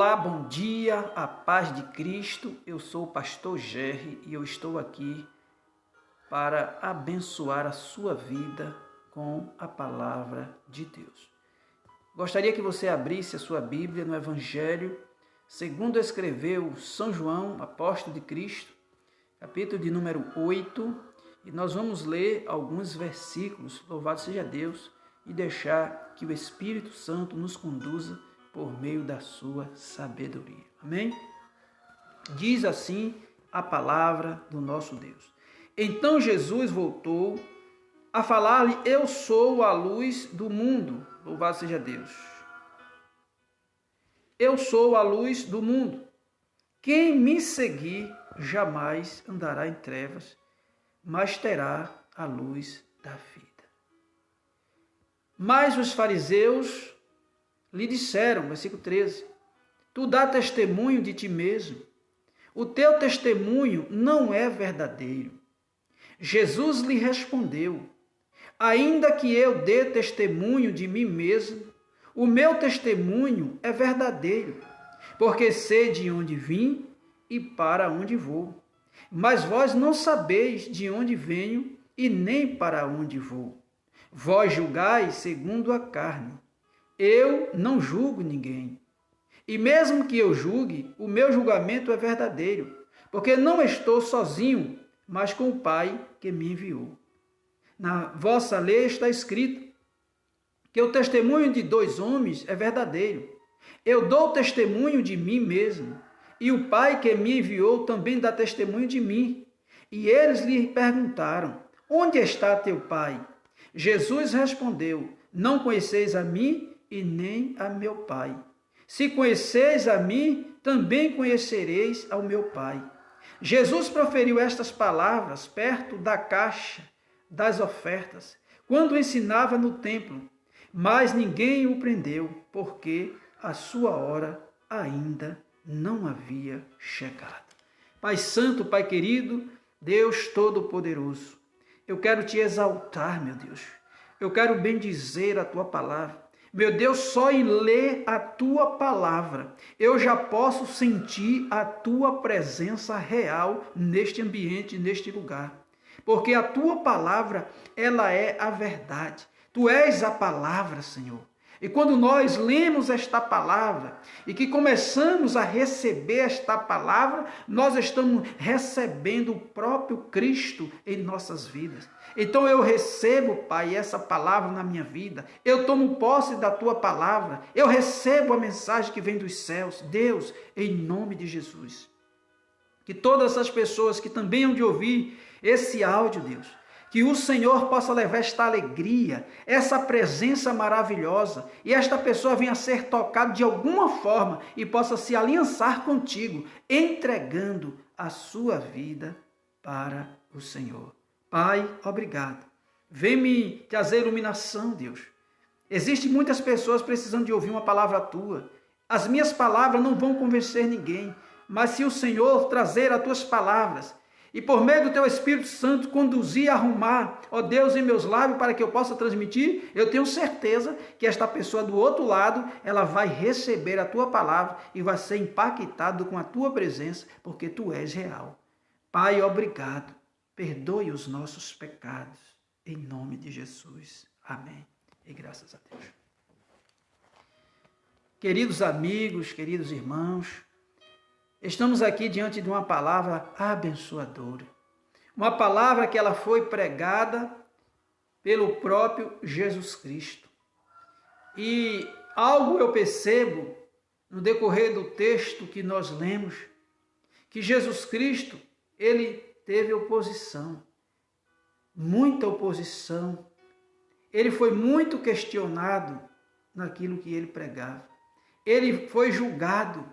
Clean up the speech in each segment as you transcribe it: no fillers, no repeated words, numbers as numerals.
Olá, bom dia, a paz de Cristo. Eu sou o pastor Gerry e eu estou aqui para abençoar a sua vida com a palavra de Deus. Gostaria que você abrisse a sua Bíblia no Evangelho, segundo escreveu São João, apóstolo de Cristo, capítulo de número 8, e nós vamos ler alguns versículos, louvado seja Deus, e deixar que o Espírito Santo nos conduza por meio da sua sabedoria. Amém? Diz assim a palavra do nosso Deus. Então Jesus voltou a falar-lhe: eu sou a luz do mundo. Louvado seja Deus. Eu sou a luz do mundo. Quem me seguir jamais andará em trevas, mas terá a luz da vida. Mas os fariseus lhe disseram, versículo 13, tu dá testemunho de ti mesmo, o teu testemunho não é verdadeiro. Jesus lhe respondeu, ainda que eu dê testemunho de mim mesmo, o meu testemunho é verdadeiro, porque sei de onde vim e para onde vou. Mas vós não sabeis de onde venho e nem para onde vou. Vós julgais segundo a carne. Eu não julgo ninguém. E mesmo que eu julgue, o meu julgamento é verdadeiro, porque não estou sozinho, mas com o Pai que me enviou. Na vossa lei está escrito que o testemunho de dois homens é verdadeiro. Eu dou testemunho de mim mesmo, e o Pai que me enviou também dá testemunho de mim. E eles lhe perguntaram, onde está teu Pai? Jesus respondeu, não conheceis a mim e nem a meu Pai. Se conheceis a mim, também conhecereis ao meu Pai. Jesus proferiu estas palavras perto da caixa das ofertas, quando ensinava no templo, mas ninguém o prendeu, porque a sua hora ainda não havia chegado. Pai Santo, Pai querido, Deus Todo-Poderoso, eu quero te exaltar, meu Deus. Eu quero bendizer a tua palavra. Meu Deus, só em ler a tua palavra, eu já posso sentir a tua presença real neste ambiente, neste lugar. Porque a tua palavra, ela é a verdade. Tu és a palavra, Senhor. E quando nós lemos esta palavra e que começamos a receber esta palavra, nós estamos recebendo o próprio Cristo em nossas vidas. Então eu recebo, Pai, essa palavra na minha vida. Eu tomo posse da tua palavra. Eu recebo a mensagem que vem dos céus. Deus, em nome de Jesus. Que todas as pessoas que também hão de ouvir esse áudio, Deus, que o Senhor possa levar esta alegria, essa presença maravilhosa, e esta pessoa venha a ser tocada de alguma forma e possa se aliançar contigo, entregando a sua vida para o Senhor. Pai, obrigado. Vem me trazer iluminação, Deus. Existem muitas pessoas precisando de ouvir uma palavra tua. As minhas palavras não vão convencer ninguém, mas se o Senhor trazer as tuas palavras, e por meio do teu Espírito Santo conduzir, arrumar, ó Deus, em meus lábios para que eu possa transmitir, eu tenho certeza que esta pessoa do outro lado, ela vai receber a tua palavra e vai ser impactado com a tua presença, porque tu és real. Pai, obrigado. Perdoe os nossos pecados. Em nome de Jesus. Amém. E graças a Deus. Queridos amigos, queridos irmãos, estamos aqui diante de uma palavra abençoadora. Uma palavra que ela foi pregada pelo próprio Jesus Cristo. E algo eu percebo no decorrer do texto que nós lemos, que Jesus Cristo, ele teve oposição, muita oposição. Ele foi muito questionado naquilo que ele pregava. Ele foi julgado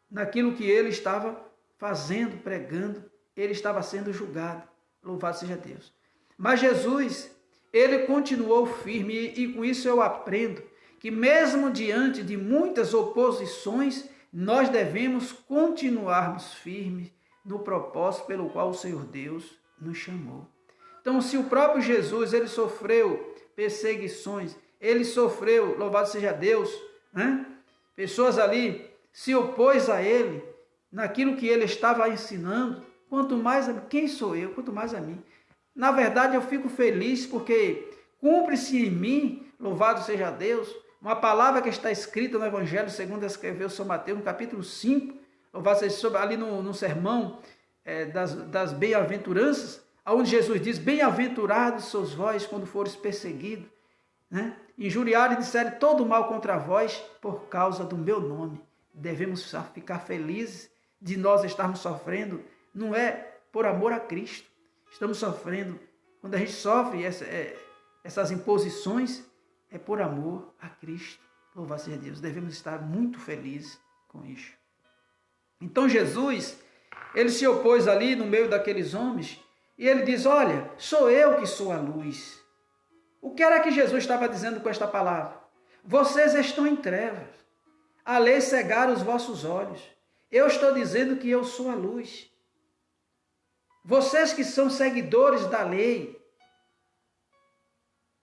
naquilo que ele estava fazendo, pregando, ele estava sendo julgado. Louvado seja Deus. Mas Jesus, ele continuou firme e com isso eu aprendo que mesmo diante de muitas oposições, nós devemos continuarmos firmes no propósito pelo qual o Senhor Deus nos chamou. Então, se o próprio Jesus, ele sofreu perseguições, ele sofreu, louvado seja Deus, né? Pessoas ali se opôs a ele, naquilo que ele estava ensinando, quanto mais a mim. Quem sou eu? Quanto mais a mim. Na verdade, eu fico feliz porque cumpre-se em mim, louvado seja Deus, uma palavra que está escrita no Evangelho, segundo escreveu São Mateus, no capítulo 5, louvado seja, ali no sermão das bem-aventuranças, onde Jesus diz, bem-aventurados sois vós quando fores perseguidos, né? Injuriaram e disseram todo mal contra vós por causa do meu nome. Devemos ficar felizes de nós estarmos sofrendo, não é por amor a Cristo. Estamos sofrendo, quando a gente sofre essas imposições, é por amor a Cristo. Louvado seja Deus, devemos estar muito felizes com isso. Então Jesus, ele se opôs ali no meio daqueles homens, e ele diz, olha, sou eu que sou a luz. O que era que Jesus estava dizendo com esta palavra? Vocês estão em trevas, a lei cegaram os vossos olhos. Eu estou dizendo que eu sou a luz. Vocês que são seguidores da lei,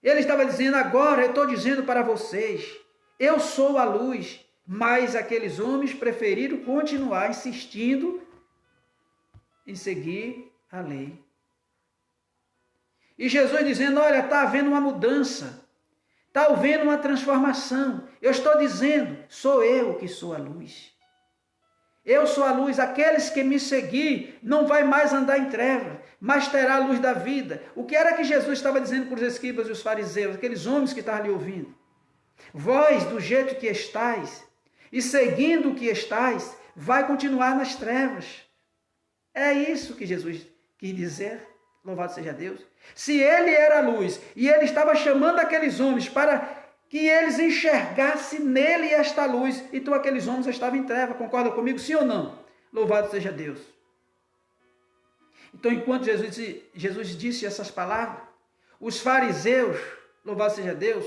ele estava dizendo, agora eu estou dizendo para vocês, eu sou a luz, mas aqueles homens preferiram continuar insistindo em seguir a lei. E Jesus dizendo, olha, está havendo uma mudança, está havendo uma transformação. Eu estou dizendo, sou eu que sou a luz. Eu sou a luz, aqueles que me seguir não vai mais andar em trevas, mas terá a luz da vida. O que era que Jesus estava dizendo para os escribas e os fariseus, aqueles homens que estavam ali ouvindo? Vós, do jeito que estáis, e seguindo o que estáis, vai continuar nas trevas. É isso que Jesus quis dizer. Louvado seja Deus. Se ele era a luz e ele estava chamando aqueles homens para que eles enxergassem nele esta luz, então aqueles homens estavam em treva. Concorda comigo? Sim ou não? Louvado seja Deus. Então, enquanto Jesus disse essas palavras, os fariseus, louvado seja Deus,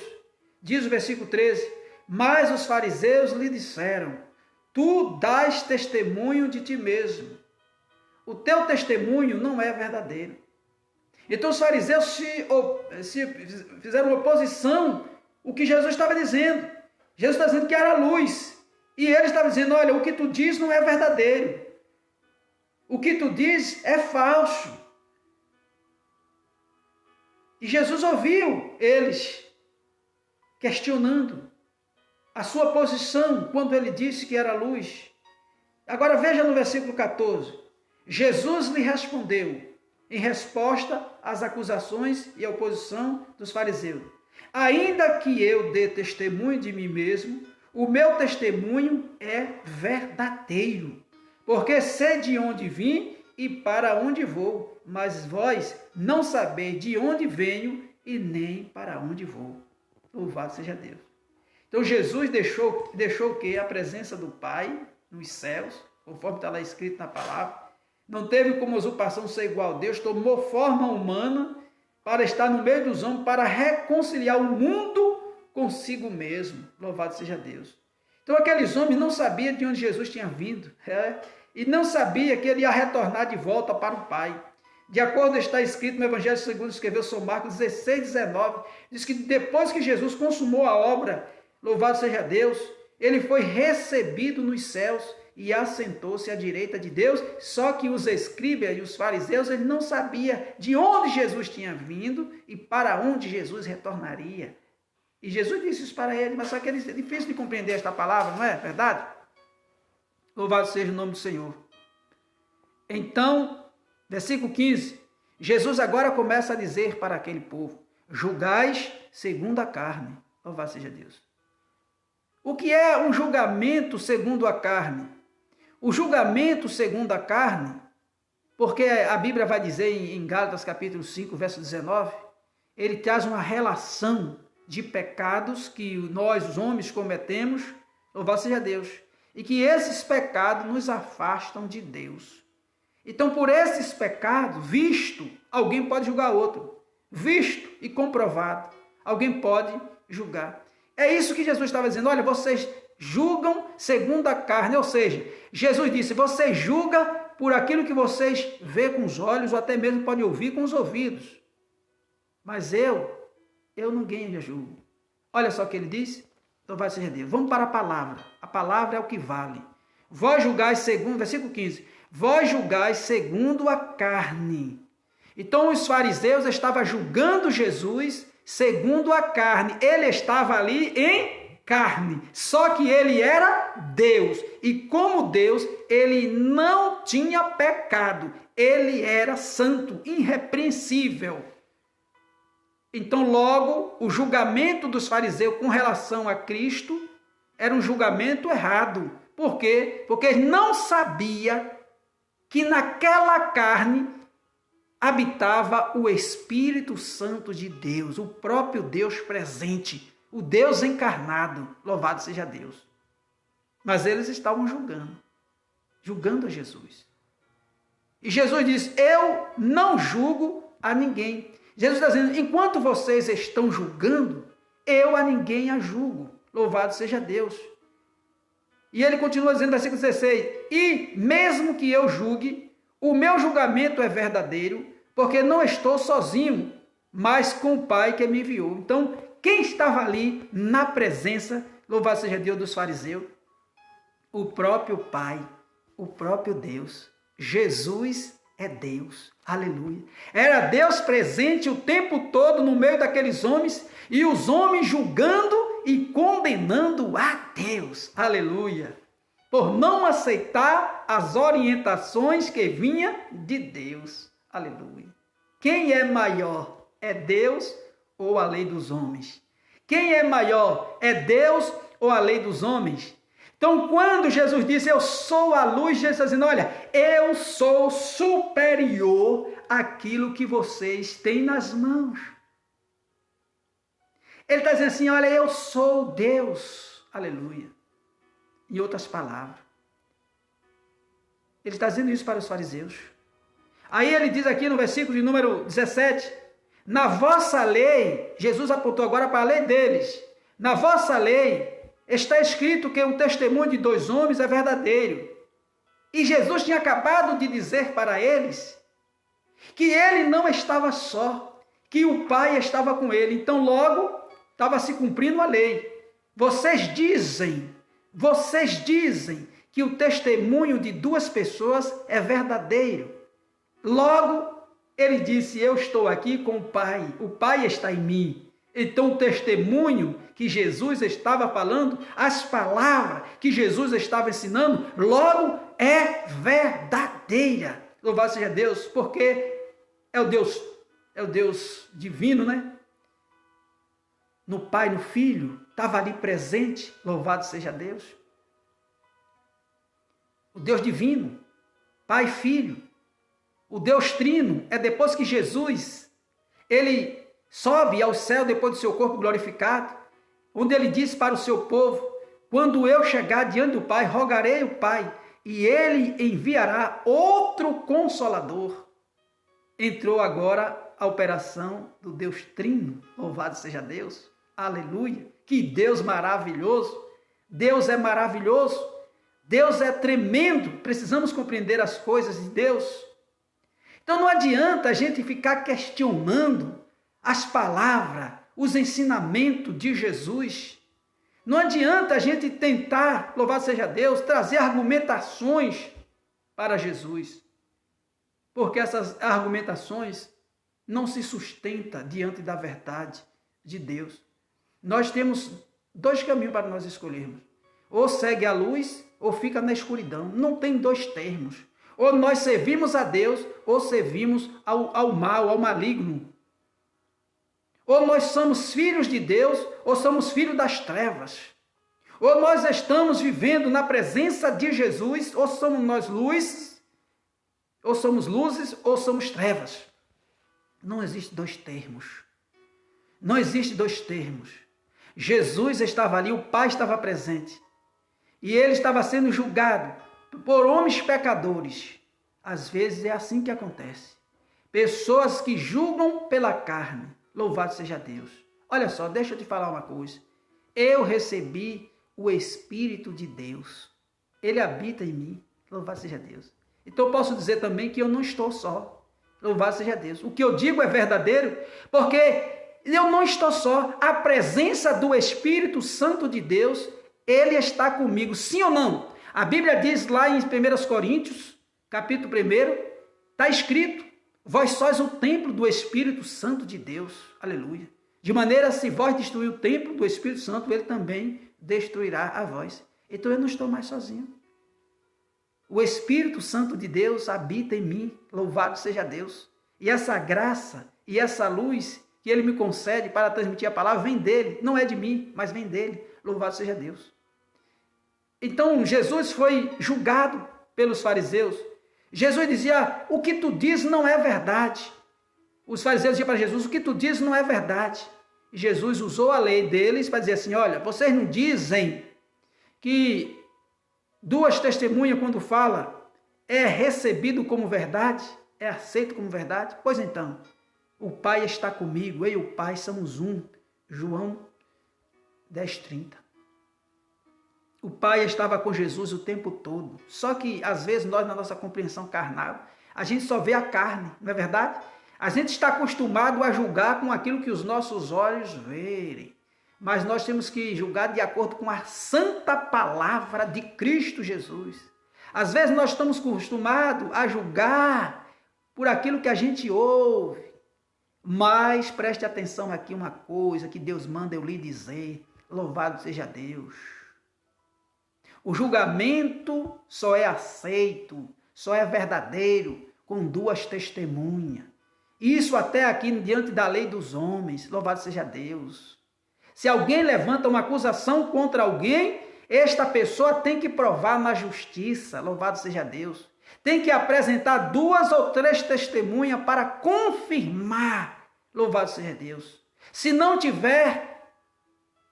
diz o versículo 13, mas os fariseus lhe disseram, tu dás testemunho de ti mesmo. O teu testemunho não é verdadeiro. Então os fariseus se fizeram oposição ao que Jesus estava dizendo. Jesus está dizendo que era luz. E ele estava dizendo, olha, o que tu diz não é verdadeiro. O que tu diz é falso. E Jesus ouviu eles questionando a sua posição quando ele disse que era luz. Agora veja no versículo 14. Jesus lhe respondeu, em resposta às acusações e à oposição dos fariseus. Ainda que eu dê testemunho de mim mesmo, o meu testemunho é verdadeiro, porque sei de onde vim e para onde vou, mas vós não sabeis de onde venho e nem para onde vou. Louvado seja Deus. Então Jesus deixou o quê? A presença do Pai nos céus, conforme está lá escrito na palavra. Não teve como usurpação ser igual a Deus, tomou forma humana para estar no meio dos homens, para reconciliar o mundo consigo mesmo. Louvado seja Deus. Então aqueles homens não sabiam de onde Jesus tinha vindo, e não sabia que ele ia retornar de volta para o Pai. De acordo com está escrito no Evangelho segundo escreveu São Marcos 16, 19, diz que depois que Jesus consumou a obra, louvado seja Deus, ele foi recebido nos céus e assentou-se à direita de Deus, só que os escribas e os fariseus, eles não sabiam de onde Jesus tinha vindo e para onde Jesus retornaria. E Jesus disse isso para eles, mas só que é difícil de compreender esta palavra, não é verdade? Louvado seja o nome do Senhor. Então, versículo 15, Jesus agora começa a dizer para aquele povo, julgais segundo a carne. Louvado seja Deus. O que é um julgamento segundo a carne? O julgamento segundo a carne, porque a Bíblia vai dizer em Gálatas capítulo 5, verso 19, ele traz uma relação de pecados que nós, os homens, cometemos, louvado seja Deus, e que esses pecados nos afastam de Deus. Então, por esses pecados, visto, alguém pode julgar outro. Visto e comprovado, alguém pode julgar. É isso que Jesus estava dizendo, olha, vocês julgam segundo a carne, ou seja, Jesus disse, você julga por aquilo que vocês vê com os olhos, ou até mesmo pode ouvir com os ouvidos. Mas eu ninguém julgo. Olha só o que ele disse, então vai ser Deus. Vamos para a palavra é o que vale. Vós julgais segundo, versículo 15, vós julgais segundo a carne. Então os fariseus estavam julgando Jesus segundo a carne. Ele estava ali em carne, só que ele era Deus. E como Deus, ele não tinha pecado. Ele era santo, irrepreensível. Então, logo, o julgamento dos fariseus com relação a Cristo era um julgamento errado. Por quê? Porque eles não sabiam que naquela carne habitava o Espírito Santo de Deus, o próprio Deus presente, o Deus encarnado. Louvado seja Deus. Mas eles estavam julgando a Jesus. E Jesus diz, eu não julgo a ninguém. Jesus está dizendo, enquanto vocês estão julgando, eu a ninguém a julgo. Louvado seja Deus. E ele continua dizendo, versículo 16, e mesmo que eu julgue, o meu julgamento é verdadeiro, porque não estou sozinho, mas com o Pai que me enviou. Então, quem estava ali na presença, louvado seja Deus, dos fariseus? O próprio Pai, o próprio Deus. Jesus é Deus. Aleluia. Era Deus presente o tempo todo no meio daqueles homens, e os homens julgando e condenando a Deus. Aleluia. Por não aceitar as orientações que vinham de Deus. Aleluia. Quem é maior? É Deus ou a lei dos homens? Quem é maior? É Deus ou a lei dos homens? Então, quando Jesus disse, eu sou a luz, Jesus está dizendo, olha, eu sou superior àquilo que vocês têm nas mãos. Ele está dizendo assim, olha, eu sou Deus. Aleluia. Em outras palavras. Ele está dizendo isso para os fariseus. Aí ele diz aqui no versículo de número 17, na vossa lei, Jesus apontou agora para a lei deles, na vossa lei está escrito que o testemunho de 2 homens é verdadeiro. E Jesus tinha acabado de dizer para eles que ele não estava só, que o Pai estava com ele. Então logo estava se cumprindo a lei. Vocês dizem que o testemunho de 2 pessoas é verdadeiro. Logo, ele disse, eu estou aqui com o Pai está em mim. Então, o testemunho que Jesus estava falando, as palavras que Jesus estava ensinando, logo é verdadeira. Louvado seja Deus, porque é o Deus divino, né? No Pai, no Filho, estava ali presente, louvado seja Deus. O Deus divino, Pai e Filho. O Deus Trino é depois que Jesus, ele sobe ao céu depois do seu corpo glorificado, onde ele disse para o seu povo, quando eu chegar diante do Pai, rogarei o Pai, e ele enviará outro Consolador. Entrou agora a operação do Deus Trino, louvado seja Deus, aleluia, que Deus maravilhoso, Deus é maravilhoso, Deus é tremendo, precisamos compreender as coisas de Deus. Então não adianta a gente ficar questionando as palavras, os ensinamentos de Jesus. Não adianta a gente tentar, louvado seja Deus, trazer argumentações para Jesus. Porque essas argumentações não se sustentam diante da verdade de Deus. Nós temos 2 caminhos para nós escolhermos. Ou segue a luz ou fica na escuridão. Não tem 2 termos. Ou nós servimos a Deus, ou servimos ao mal, ao maligno. Ou nós somos filhos de Deus, ou somos filhos das trevas. Ou nós estamos vivendo na presença de Jesus, ou somos nós luzes, ou somos trevas. Não existe 2 termos. Não existe 2 termos. Jesus estava ali, o Pai estava presente. E ele estava sendo julgado por homens pecadores. Às vezes é assim que acontece. Pessoas que julgam pela carne. Louvado seja Deus. Olha só, deixa eu te falar uma coisa. Eu recebi o Espírito de Deus. Ele habita em mim. Louvado seja Deus. Então eu posso dizer também que eu não estou só. Louvado seja Deus. O que eu digo é verdadeiro, porque eu não estou só. A presença do Espírito Santo de Deus, ele está comigo. Sim ou não? A Bíblia diz lá em 1 Coríntios, capítulo 1, está escrito: vós sois o templo do Espírito Santo de Deus. Aleluia. De maneira, se vós destruir o templo do Espírito Santo, ele também destruirá a vós. Então eu não estou mais sozinho. O Espírito Santo de Deus habita em mim. Louvado seja Deus. E essa graça e essa luz que ele me concede para transmitir a palavra vem dele. Não é de mim, mas vem dele. Louvado seja Deus. Então Jesus foi julgado pelos fariseus. Jesus dizia: o que tu diz não é verdade. Os fariseus diziam para Jesus: o que tu diz não é verdade. E Jesus usou a lei deles para dizer assim: olha, vocês não dizem que duas testemunhas, quando fala, é recebido como verdade, é aceito como verdade? Pois então, o Pai está comigo, eu e o Pai somos um. João 10:30. O Pai estava com Jesus o tempo todo. Só que, às vezes, nós, na nossa compreensão carnal, a gente só vê a carne, não é verdade? A gente está acostumado a julgar com aquilo que os nossos olhos verem. Mas nós temos que julgar de acordo com a santa palavra de Cristo Jesus. Às vezes nós estamos acostumados a julgar por aquilo que a gente ouve. Mas preste atenção aqui uma coisa que Deus manda eu lhe dizer. Louvado seja Deus. O julgamento só é aceito, só é verdadeiro com duas testemunhas. Isso até aqui diante da lei dos homens. Louvado seja Deus. Se alguém levanta uma acusação contra alguém, esta pessoa tem que provar na justiça. Louvado seja Deus. Tem que apresentar 2 ou 3 testemunhas para confirmar. Louvado seja Deus. Se não tiver,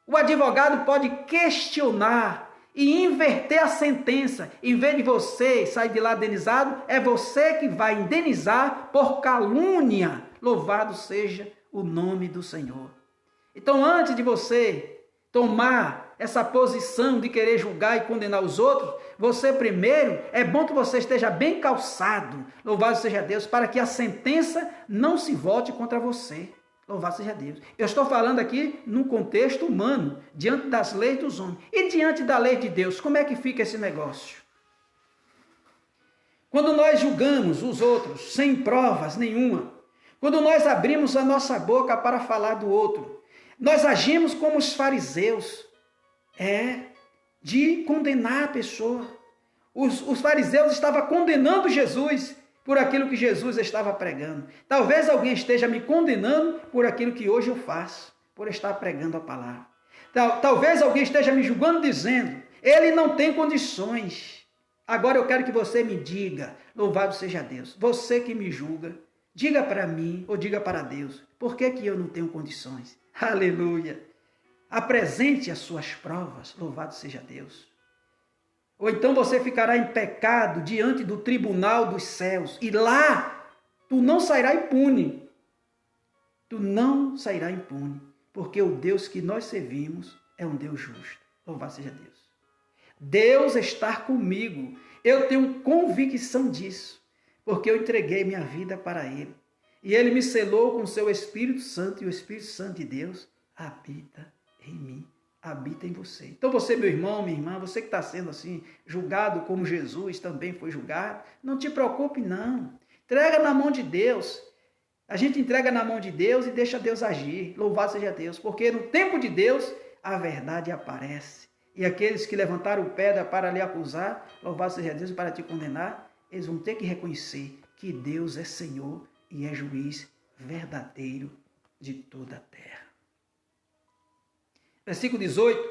o advogado pode questionar e inverter a sentença. Em vez de você sair de lá indenizado, é você que vai indenizar por calúnia. Louvado seja o nome do Senhor. Então, antes de você tomar essa posição de querer julgar e condenar os outros, você primeiro, é bom que você esteja bem calçado, louvado seja Deus, para que a sentença não se volte contra você. Louvado seja Deus. Eu estou falando aqui num contexto humano, diante das leis dos homens. E diante da lei de Deus, como é que fica esse negócio? Quando nós julgamos os outros sem provas nenhuma, quando nós abrimos a nossa boca para falar do outro, nós agimos como os fariseus, de condenar a pessoa. Os fariseus estavam condenando Jesus por aquilo que Jesus estava pregando. Talvez alguém esteja me condenando por aquilo que hoje eu faço, por estar pregando a palavra. Talvez alguém esteja me julgando dizendo: ele não tem condições. Agora eu quero que você me diga, louvado seja Deus, você que me julga, diga para mim ou diga para Deus, por que eu não tenho condições? Aleluia! Apresente as suas provas, louvado seja Deus. Ou então você ficará em pecado diante do tribunal dos céus, e lá tu não sairá impune. Tu não sairá impune, porque o Deus que nós servimos é um Deus justo. Louvado seja Deus. Deus está comigo. Eu tenho convicção disso, porque eu entreguei minha vida para Ele. E Ele me selou com o seu Espírito Santo, e o Espírito Santo de Deus habita em mim, habita em você. Então você, meu irmão, minha irmã, você que está sendo assim, julgado como Jesus também foi julgado, não te preocupe não. Entrega na mão de Deus. A gente entrega na mão de Deus e deixa Deus agir. Louvado seja Deus, porque no tempo de Deus a verdade aparece. E aqueles que levantaram pedra para lhe acusar, louvado seja Deus, para te condenar, eles vão ter que reconhecer que Deus é Senhor e é juiz verdadeiro de toda a terra. Versículo 18.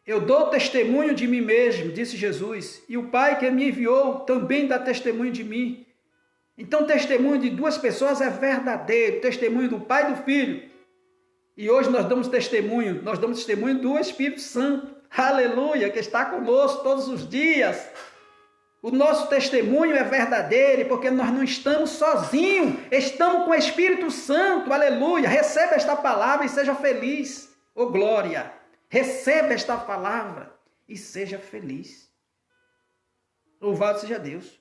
Eu dou testemunho de mim mesmo, disse Jesus, e o Pai que me enviou também dá testemunho de mim. Então, testemunho de 2 pessoas é verdadeiro, testemunho do Pai e do Filho. E hoje nós damos testemunho do Espírito Santo, aleluia, que está conosco todos os dias. O nosso testemunho é verdadeiro, porque nós não estamos sozinhos, estamos com o Espírito Santo, aleluia. Receba esta palavra e seja feliz, ô glória. Receba esta palavra e seja feliz. Louvado seja Deus.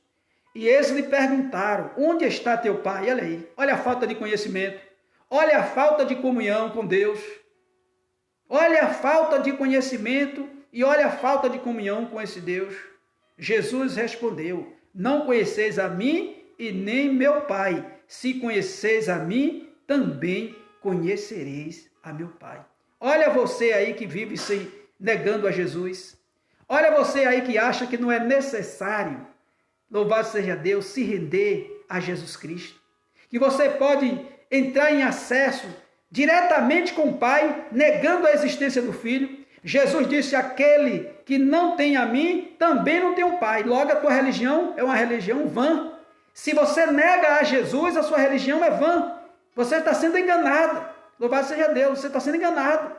E eles lhe perguntaram: onde está teu pai? Olha aí, olha a falta de conhecimento, olha a falta de comunhão com Deus, olha a falta de conhecimento e olha a falta de comunhão com esse Deus. Jesus respondeu: não conheceis a mim e nem meu Pai. Se conheceis a mim, também conhecereis a meu Pai. Olha você aí que vive se negando a Jesus. Olha você aí que acha que não é necessário, louvado seja Deus, se render a Jesus Cristo. Que você pode entrar em acesso diretamente com o Pai, negando a existência do Filho. Jesus disse: aquele que não tem a mim, também não tem o Pai. Logo, a tua religião é uma religião vã. Se você nega a Jesus, a sua religião é vã. Você está sendo enganado. Louvado seja Deus, você está sendo enganado.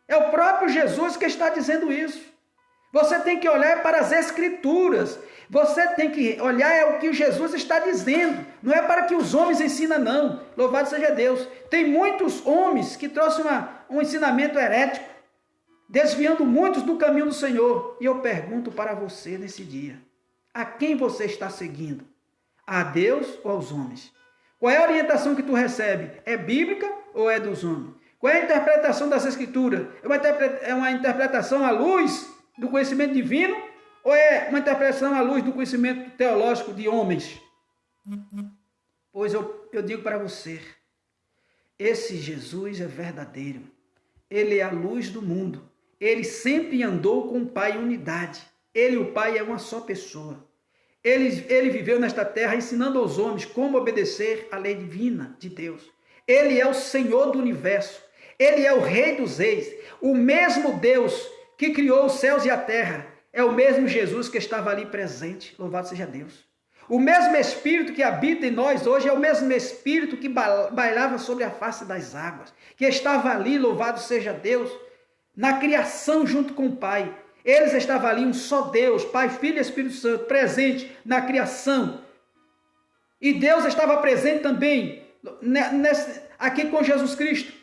É o próprio Jesus que está dizendo isso. Você tem que olhar para as Escrituras. Você tem que olhar o que Jesus está dizendo. Não é para que os homens ensinam, não. Louvado seja Deus. Tem muitos homens que trouxeram um ensinamento herético, desviando muitos do caminho do Senhor. E eu pergunto para você nesse dia: a quem você está seguindo? A Deus ou aos homens? Qual é a orientação que tu recebe? É bíblica ou é dos homens? Qual é a interpretação das Escrituras? É uma interpretação à luz do conhecimento divino ou é uma interpretação à luz do conhecimento teológico de homens? Pois eu digo para você, esse Jesus é verdadeiro. Ele é a luz do mundo. Ele sempre andou com o Pai em unidade. Ele e o Pai é uma só pessoa. Ele viveu nesta terra ensinando aos homens como obedecer à lei divina de Deus. Ele é o Senhor do universo. Ele é o Rei dos Reis. O mesmo Deus que criou os céus e a terra é o mesmo Jesus que estava ali presente. Louvado seja Deus. O mesmo Espírito que habita em nós hoje é o mesmo Espírito que bailava sobre a face das águas, que estava ali, louvado seja Deus, na criação junto com o Pai. Eles estavam ali, um só Deus, Pai, Filho e Espírito Santo, presente na criação. E Deus estava presente também aqui com Jesus Cristo,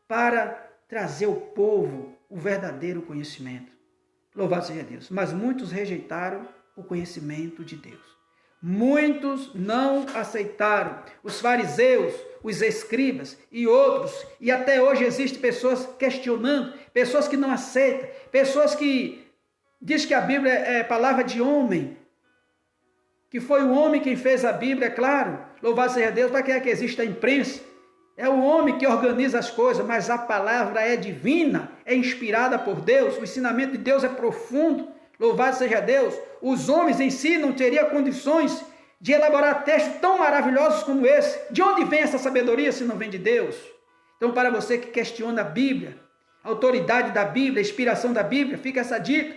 para trazer ao povo o verdadeiro conhecimento. Louvado seja Deus. Mas muitos rejeitaram o conhecimento de Deus. Muitos não aceitaram. Os fariseus, os escribas e outros. E até hoje existem pessoas questionando, pessoas que não aceitam, pessoas que dizem que a Bíblia é palavra de homem, que foi o homem quem fez a Bíblia, é claro. Louvado seja Deus, para que é que existe a imprensa? É o homem que organiza as coisas, mas a palavra é divina, é inspirada por Deus, o ensinamento de Deus é profundo. Louvado seja Deus. Os homens em si não teriam condições de elaborar textos tão maravilhosos como esse. De onde vem essa sabedoria se não vem de Deus? Então, para você que questiona a Bíblia, a autoridade da Bíblia, a inspiração da Bíblia, fica essa dica.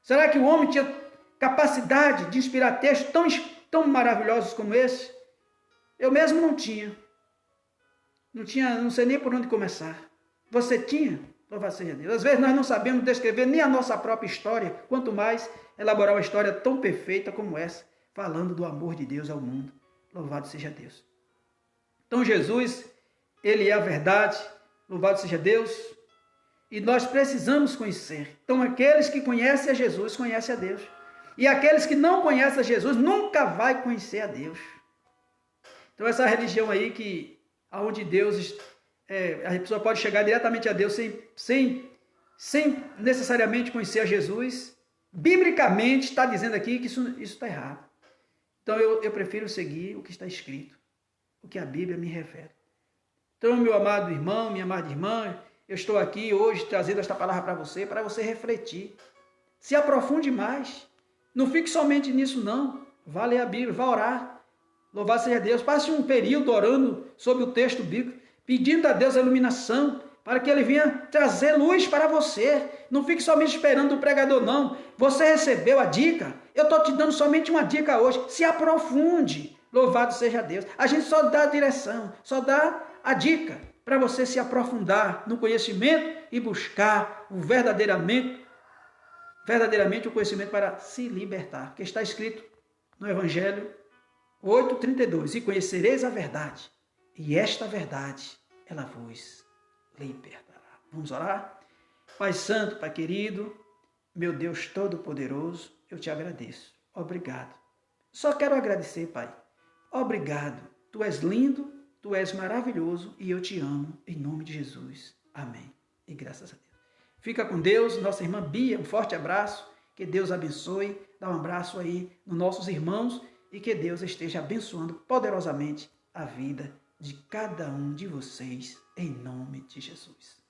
Será que o homem tinha capacidade de inspirar textos tão maravilhosos como esse? Eu mesmo não tinha. Não sei nem por onde começar. Você tinha? Louvado seja Deus. Às vezes nós não sabemos descrever nem a nossa própria história, quanto mais elaborar uma história tão perfeita como essa, falando do amor de Deus ao mundo. Louvado seja Deus. Então Jesus, ele é a verdade. Louvado seja Deus. E nós precisamos conhecer. Então aqueles que conhecem a Jesus, conhecem a Deus. E aqueles que não conhecem a Jesus, nunca vai conhecer a Deus. Então essa religião aí que onde Deus, a pessoa pode chegar diretamente a Deus sem necessariamente conhecer a Jesus, biblicamente está dizendo aqui que isso está errado. Então eu prefiro seguir o que está escrito, o que a Bíblia me refere. Então, meu amado irmão, minha amada irmã, eu estou aqui hoje trazendo esta palavra para você refletir. Se aprofunde mais. Não fique somente nisso, não. Vá ler a Bíblia, vá orar. Louvado seja Deus. Passe um período orando sobre o texto bíblico, pedindo a Deus a iluminação, para que Ele venha trazer luz para você. Não fique somente esperando o pregador, não. Você recebeu a dica? Eu estou te dando somente uma dica hoje. Se aprofunde. Louvado seja Deus. A gente só dá a direção, só dá a dica para você se aprofundar no conhecimento e buscar verdadeiramente o conhecimento para se libertar. Que está escrito no Evangelho 8:32, e conhecereis a verdade, e esta verdade, ela vos libertará. Vamos orar? Pai Santo, Pai querido, meu Deus Todo-Poderoso, eu te agradeço. Obrigado. Só quero agradecer, Pai. Obrigado. Tu és lindo, tu és maravilhoso, e eu te amo, em nome de Jesus. Amém. E graças a Deus. Fica com Deus, nossa irmã Bia, um forte abraço, Que Deus abençoe, dá um abraço aí nos nossos irmãos e que Deus esteja abençoando poderosamente a vida de cada um de vocês, em nome de Jesus.